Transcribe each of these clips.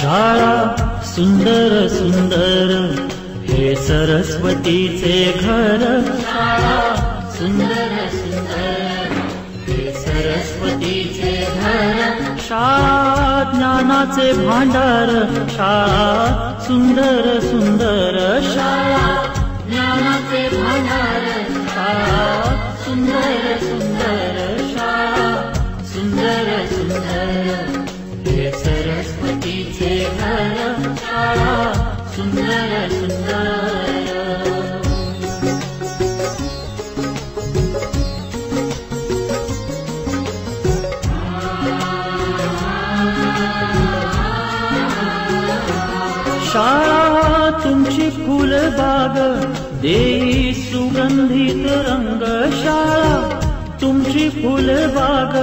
शाळा सुंदर सुंदर हे सरस्वतीचे घर, शाळा सुंदर सुंदर हे सरस्वतीचे घर, शाळा ज्ञानाचे भांडार, शाळा सुंदर सुंदर, शाळा ज्ञानाचे भांडार, शाळा सुंदर सुंदर, शाळा सुंदर सुंदर हे सरस्वतीचे घर, शाळा सुंदर सुंदर। शाळा तुमची फुलबाग देई सुगंधित रंग, शाळा तुमची फुलबाग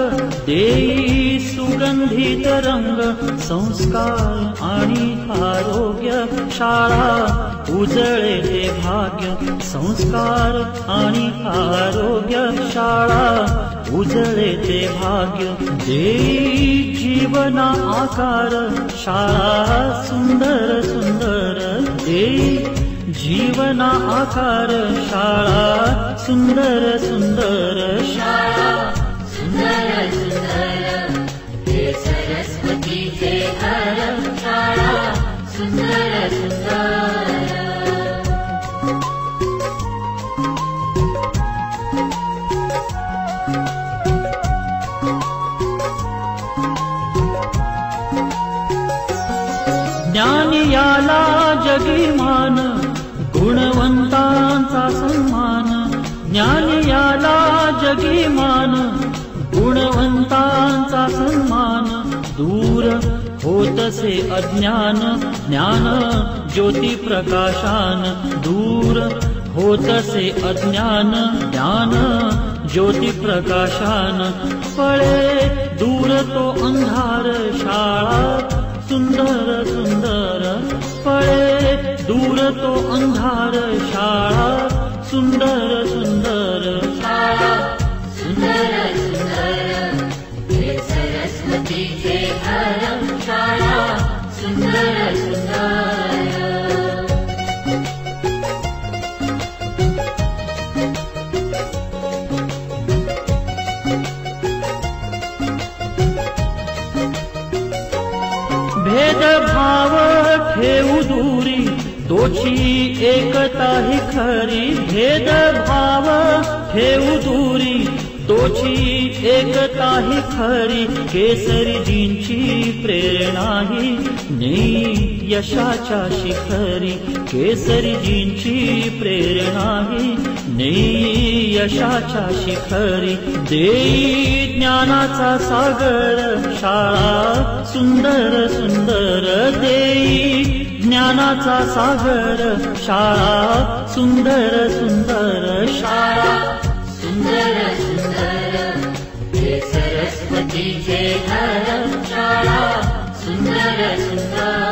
देई सुगंधित रंग, संस्कार आणि आरोग्य शाळा उजळे ते भाग्य, संस्कार आणि आरोग्य शाळा उजळे ते भाग्य, देई जीवना आकार शाळा सुंदर सुंदर, देई जीवना आकार शाळा सुंदर सुंदर, शाळा सुंदर सुंदर हे सरस्वतीचे घर, शाळा सुंदर सुंदर। ज्ञान याला जगी मान, गुणवंतांचा सन्मान, ज्ञान याला जगी मान, गुणवंतांचा सन्मान, दूर होतसे अज्ञान, ज्ञान ज्योती प्रकाशान, दूर होतसे अज्ञान, ज्ञान ज्योती प्रकाशान, पळे दूर तो अंधार शाळा सुंदर सुंदर, पळे दूर तो अंधार शाळा सुंदर सुंदर, शाळा सुंदर सुंदर हे सरस्वतीचे घर, शाळा सुंदर सुंदर। भेदभाव ठेवू दूरी तोची एकता ही खरी, भेदभाव ठेवू दूरी तोची एकता ही खरी, केसरीजींची प्रेरणा ही नेई यशाच्या शिखरी, केसरीजींची प्रेरणा ही नेई यशाच्या शिखरी, देई ज्ञानाचा सागर शाळा सुंदर सुंदर, देई ज्ञानाचा सागर शाळा सुंदर सुंदर, शाळा सुंदर सुंदर हे सरस्वतीचे घर, शाळा सुंदर सुंदर।